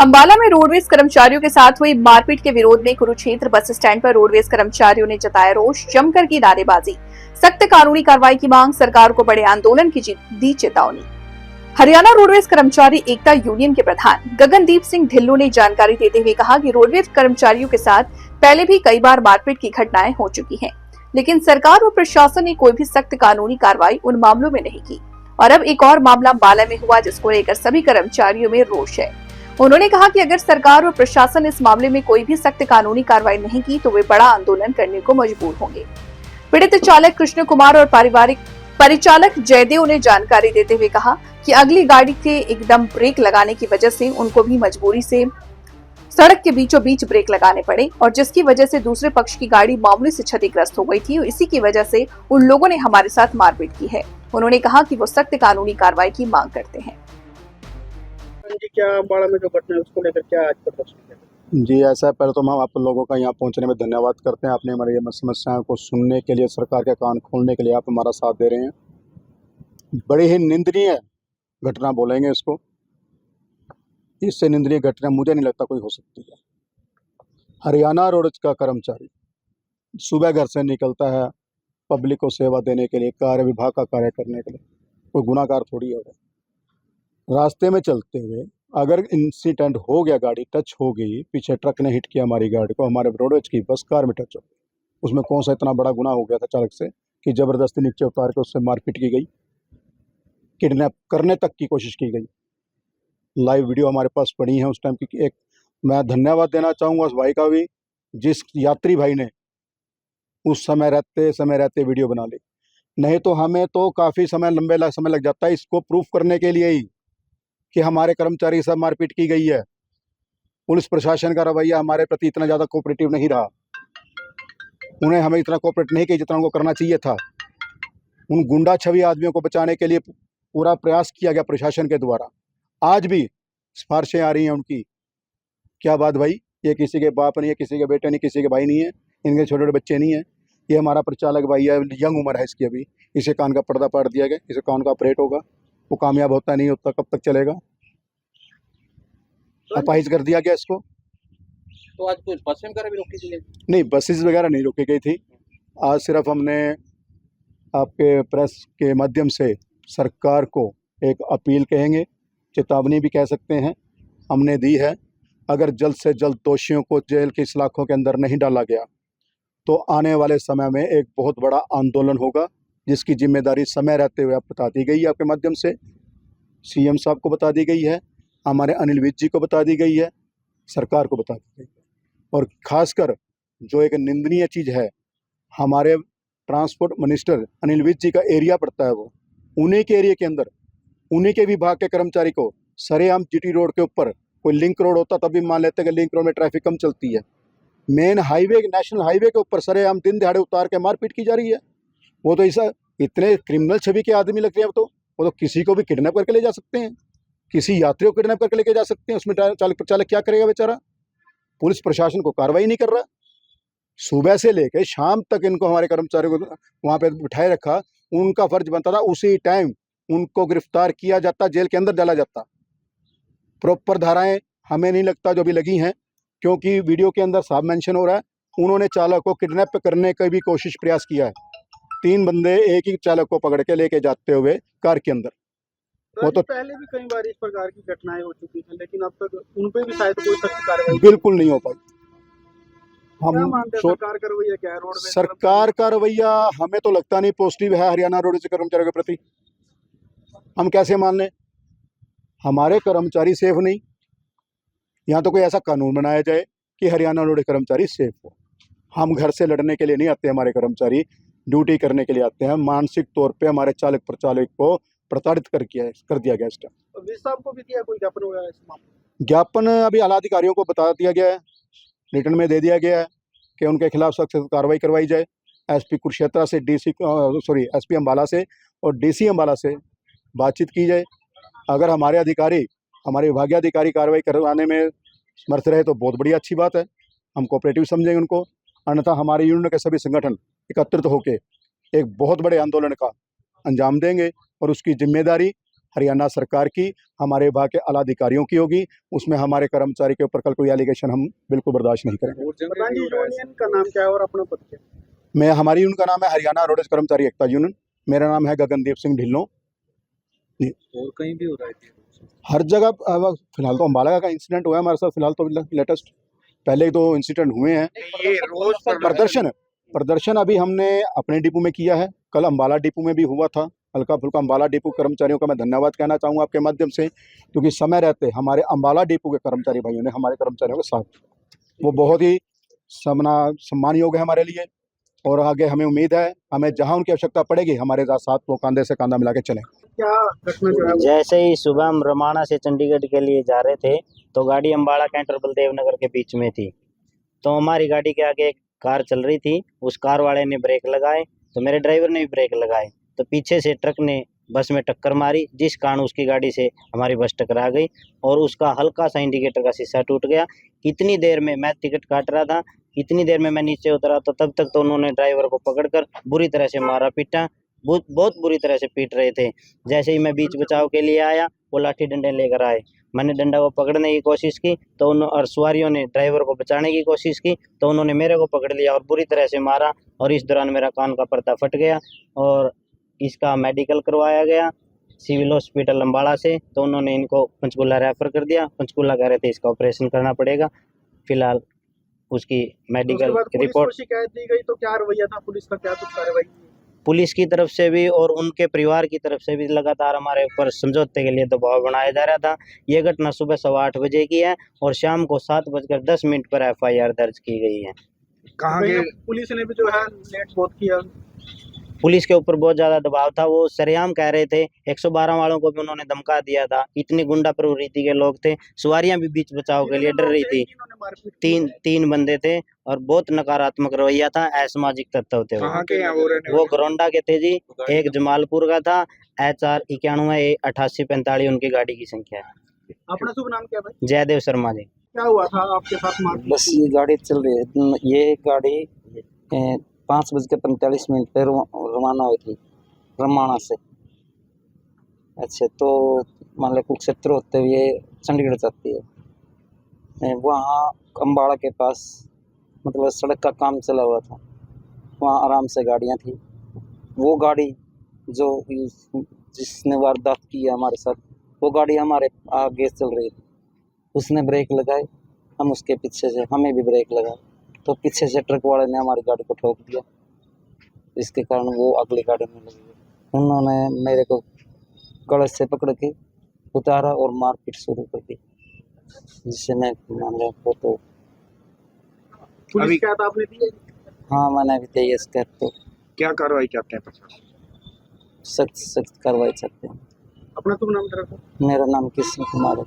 अंबाला में रोडवेज कर्मचारियों के साथ हुई मारपीट के विरोध में कुरुक्षेत्र बस स्टैंड पर रोडवेज कर्मचारियों ने जताया रोष, जमकर की नारेबाजी, सख्त कानूनी कार्रवाई की मांग, सरकार को बड़े आंदोलन की दी चेतावनी। हरियाणा रोडवेज कर्मचारी एकता यूनियन के प्रधान गगनदीप सिंह ढिल्लों ने जानकारी देते हुए कहा कि रोडवेज कर्मचारियों के साथ पहले भी कई बार मारपीट की घटनाएं हो चुकी हैं, लेकिन सरकार और प्रशासन ने कोई भी सख्त कानूनी कार्रवाई उन मामलों में नहीं की और अब एक और मामला अंबाला में हुआ, जिसको लेकर सभी कर्मचारियों में रोष है। उन्होंने कहा कि अगर सरकार और प्रशासन इस मामले में कोई भी सख्त कानूनी कार्रवाई नहीं की तो वे बड़ा आंदोलन करने को मजबूर होंगे। पीड़ित चालक कृष्ण कुमार और पारिवारिक परिचालक जयदेव ने जानकारी देते हुए कहा कि अगली गाड़ी के एकदम ब्रेक लगाने की वजह से उनको भी मजबूरी से सड़क के बीचों बीच ब्रेक लगाने पड़े और जिसकी वजह से दूसरे पक्ष की गाड़ी मामूली से क्षतिग्रस्त हो गई थी और इसी की वजह से उन लोगों ने हमारे साथ मारपीट की है। उन्होंने कहा कि वो सख्त कानूनी कार्रवाई की मांग करते हैं। जी, क्या अम्बाड़ा में जो घटना है उसको लेकर क्या आज प्रदर्शन है? जी, ऐसा है। पहले तो हम आप लोगों का यहाँ पहुँचने में धन्यवाद करते हैं। आपने हमारी समस्याओं को सुनने के लिए, सरकार के कान खोलने के लिए आप हमारा साथ दे रहे हैं। बड़ी ही निंदनीय घटना बोलेंगे इसको। इससे निंदनीय घटना मुझे नहीं लगता कोई हो सकती है। हरियाणा रोडवेज का कर्मचारी सुबह घर से निकलता है पब्लिक को सेवा देने के लिए, कार्य विभाग का कार्य करने के लिए, कोई गुनाहगार थोड़ी है। रास्ते में चलते हुए अगर इंसिडेंट हो गया, गाड़ी टच हो गई, पीछे ट्रक ने हिट किया हमारी गाड़ी को, हमारे रोडवेज की बस कार में टच हो गई, उसमें कौन सा इतना बड़ा गुनाह हो गया था चालक से कि ज़बरदस्ती नीचे उतार के उससे मारपीट की गई, किडनैप करने तक की कोशिश की गई। लाइव वीडियो हमारे पास पड़ी है उस टाइम की। एक मैं धन्यवाद देना चाहूँगा उस भाई का भी, जिस यात्री भाई ने उस समय रहते वीडियो बना ली। नहीं तो हमें तो काफ़ी लंबे समय लग जाता है इसको प्रूफ करने के लिए ही कि हमारे कर्मचारी सब मारपीट की गई है। पुलिस प्रशासन का रवैया हमारे प्रति इतना ज़्यादा कोऑपरेटिव नहीं रहा। उन्हें हमें इतना कोऑपरेट नहीं किया जितना उनको करना चाहिए था। उन गुंडा छवि आदमियों को बचाने के लिए पूरा प्रयास किया गया प्रशासन के द्वारा। आज भी सिफारिशें आ रही हैं उनकी। क्या बात भाई, ये किसी के बाप नहीं है, किसी के बेटे नहीं, किसी के भाई नहीं है, इनके छोटे छोटे बच्चे नहीं है। ये हमारा परिचालक भाई है, यंग उम्र है इसकी, अभी इसे कान का पर्दा पाड़ दिया गया, इसे कान का ऑपरेट होगा, वो कामयाब होता नहीं होता, कब तक चलेगा, अपाहिज कर दिया गया इसको। तो आज कोई बसें वगैरह भी रोकी थी? नहीं, बसेस वगैरह नहीं रोकी गई थी। आज सिर्फ हमने आपके प्रेस के माध्यम से सरकार को एक अपील कहेंगे, चेतावनी भी कह सकते हैं, हमने दी है। अगर जल्द से जल्द दोषियों को जेल की सलाखों के अंदर नहीं डाला गया तो आने वाले समय में एक बहुत बड़ा आंदोलन होगा, जिसकी जिम्मेदारी समय रहते हुए आप बता दी गई है, आपके माध्यम से सीएम साहब को बता दी गई है, हमारे अनिल विज जी को बता दी गई है, सरकार को बता दी गई है। और खासकर जो एक निंदनीय चीज़ है, हमारे ट्रांसपोर्ट मिनिस्टर अनिल विज जी का एरिया पड़ता है, वो उन्हीं के एरिया के अंदर उन्हीं के विभाग के कर्मचारी को सरेआम जीटी रोड के ऊपर, कोई लिंक रोड होता तभी मान लेते कि लिंक रोड में ट्रैफिक कम चलती है, मेन हाईवे, नेशनल हाईवे के ऊपर सरेआम दिन दिहाड़े उतार के मारपीट की जा रही है। वो तो ऐसा इतने क्रिमिनल छवि के आदमी लग रहे हैं, वो तो किसी को भी किडनैप करके ले जा सकते हैं, किसी यात्री को किडनैप करके लेके जा सकते हैं। उसमें चालक प्रचालक क्या करेगा बेचारा? पुलिस प्रशासन को कार्रवाई नहीं कर रहा। सुबह से लेकर शाम तक इनको, हमारे कर्मचारियों को वहाँ पे बिठाए रखा। उनका फर्ज बनता था उसी टाइम उनको गिरफ्तार किया जाता, जेल के अंदर डाला जाता। प्रॉपर धाराएं हमें नहीं लगता जो भी लगी हैं, क्योंकि वीडियो के अंदर साफ मेंशन हो रहा है उन्होंने चालक को किडनैप करने का भी कोशिश प्रयास किया है। 3 बंदे एक ही चालक को पकड़ के लेके जाते हुए कार के अंदर। वो तो पहले भी कई बार इस प्रकार की घटनाएं हो चुकी हैं, लेकिन अब तक उन पे भी शायद कोई सख्त कार्रवाई बिल्कुल नहीं हो पाई। क्या मानते हैं सरकार का रवैया क्या है? रोडवेज सरकार का रवैया हमें तो लगता नहीं पॉजिटिव है हरियाणा रोडवेज कर्मचारियों के प्रति। हम कैसे मान लें? हमारे कर्मचारी सेफ नहीं। यहाँ तो कोई ऐसा कानून बनाया जाए कि हरियाणा रोडवेज कर्मचारी सेफ हो। हम घर से लड़ने के लिए नहीं आते, हमारे कर्मचारी ड्यूटी करने के लिए आते हैं। मानसिक तौर पे हमारे चालक प्रचालक को प्रताड़ित कर दिया गया इस टाइम। विज साहब को भी दिया कोई ज्ञापन वगैरह इस मामले? ज्ञापन अभी आला अधिकारियों को बता दिया गया है, रिटर्न में दे दिया गया है कि उनके खिलाफ सख्त कार्रवाई करवाई जाए। एसपी कुरुक्षेत्र से एसपी अम्बाला से और डीसी अम्बाला से बातचीत की जाए। अगर हमारे अधिकारी, हमारे विभागीय अधिकारी कार्रवाई करवाने में समर्थ रहे तो बहुत बड़ी अच्छी बात है, हम कोऑपरेटिव समझेंगे उनको। अन्यथा हमारे यूनियन के सभी संगठन एकत्रित होकर एक बहुत बड़े आंदोलन का अंजाम देंगे और उसकी जिम्मेदारी हरियाणा सरकार की, हमारे विभाग के आला अधिकारियों की होगी। उसमें हमारे कर्मचारी के ऊपर कल कोई एलिगेशन हम बिल्कुल बर्दाश्त नहीं करेंगे। प्रधान जी, यूनियन का नाम क्या है और अपना पद क्या है? हमारी यूनियन का नाम है हरियाणा रोडवेज कर्मचारी एकता यूनियन। मेरा नाम है गगनदीप सिंह ढिल्लों। और कहीं भी हो रहा है? हर जगह फिलहाल तो अम्बाला का इंसिडेंट हुआ है हमारे साथ, फिलहाल तो लेटेस्ट। पहले ही 2 इंसिडेंट हुए हैं। ये रोज प्रदर्शन अभी हमने अपने डिपो में किया है, कल अम्बाला डिपो में भी हुआ था। हल्का फुल्का अम्बाला डिपो कर्मचारियों का मैं धन्यवाद कहना चाहूँगा आपके माध्यम से, क्योंकि समय रहते हमारे अम्बाला डिपो के कर्मचारी भाइयों ने हमारे कर्मचारियों के साथ, वो बहुत ही सम्मान योग्य है हमारे लिए। और आगे हमें उम्मीद है, हमें जहाँ उनकी आवश्यकता पड़ेगी हमारे साथ वो कंधे से कंधा मिला के चलें। क्या घटना जो है जैसे ही सुबह हम रमाना से चंडीगढ़ के लिए जा रहे थे तो गाड़ी अम्बाड़ा कैंटर बलदेव नगर के बीच में थी। तो हमारी गाड़ी के आगे एक कार चल रही थी, उस कार वाले ने ब्रेक लगाए तो मेरे ड्राइवर ने भी ब्रेक लगाए, तो पीछे से ट्रक ने बस में टक्कर मारी, जिस कारण उसकी गाड़ी से हमारी बस टकरा गई और उसका हल्का सा इंडिकेटर का शीशा टूट गया। इतनी देर में मैं टिकट काट रहा था, इतनी देर में मैं नीचे उतरा तो तब तक तो उन्होंने ड्राइवर को पकड़कर बुरी तरह से मारा पीटा, बहुत बुरी तरह से पीट रहे थे। जैसे ही मैं बीच बचाव के लिए आया, वो लाठी डंडे लेकर आए। मैंने डंडा को पकड़ने की कोशिश की तो और सवारियों ने ड्राइवर को बचाने की कोशिश की तो उन्होंने मेरे को पकड़ लिया और बुरी तरह से मारा, और इस दौरान मेरा कान का पर्दा फट गया और इसका मेडिकल करवाया गया सिविल हॉस्पिटल अम्बाड़ा से। तो उन्होंने इनको पंचकूला रेफर कर दिया। पंचकूला कह रहे थे इसका ऑपरेशन करना पड़ेगा। फिलहाल उसकी मेडिकल रिपोर्ट शिकायत दी गई तो क्या रवैया था पुलिस का, क्या कुछ कार्रवाई की? पुलिस की तरफ से भी और उनके परिवार की तरफ से भी लगातार हमारे ऊपर समझौते के लिए दबाव बनाया जा रहा था। ये घटना सुबह 8:15 बजे की है और शाम को 7:10 पर FIR दर्ज की गई है। कहाँ के पुलिस ने भी जो है लेट बहुत किया। पुलिस के ऊपर बहुत ज़्यादा दबाव था, वो सरेआम कह रहे थे। 112 वालों को भी उन्होंने धमका दिया था। इतनी गुंडा प्रवृत्ति के लोग थे, सवारियां भी बीच बचाव के लिए डर रही थी। तीन बंदे थे और बहुत नकारात्मक रवैया था, असामाजिक तत्व थे। कहाँ के हैं वो गरौंडा के थे जी, एक जमालपुर का था। HR 91 88 45 उनकी गाड़ी की संख्या है। अपना शुभ नाम क्या भाई? जयदेव शर्मा जी। क्या हुआ था आपके साथ मारपीट? बस ये गाड़ी चल रही है, ये गाड़ी 5:45 पे रवाना हुई थी रमाना से। अच्छा, तो मान लो कुरुक्षेत्र होते हुए चंडीगढ़ जाती है। वहाँ अम्बाड़ा के पास मतलब सड़क का काम चला हुआ था, वहाँ आराम से गाड़ियाँ थी। वो गाड़ी जो जिसने वारदात की है हमारे साथ, वो गाड़ी हमारे आगे चल रही थी। उसने ब्रेक लगाए, हम उसके पीछे से, हमें भी ब्रेक लगाए, तो पीछे से ट्रक वाले ने हमारी गाड़ी को ठोक दिया, इसके कारण वो अगली गाड़ी में लगी। उन्होंने मेरे को गले से पकड़ के उतारा और मारपीट शुरू कर दी, जिससे मैं मान लिया वो तो पुलिस क्या था आपने दी? हाँ, मैंने भी दी इसका, तो क्या कार्रवाई करते हैं प्रशासन? सख्त कार्रवाई करते हैं। अपना शुभ नाम? मेरा नाम कृष्ण कुमार है।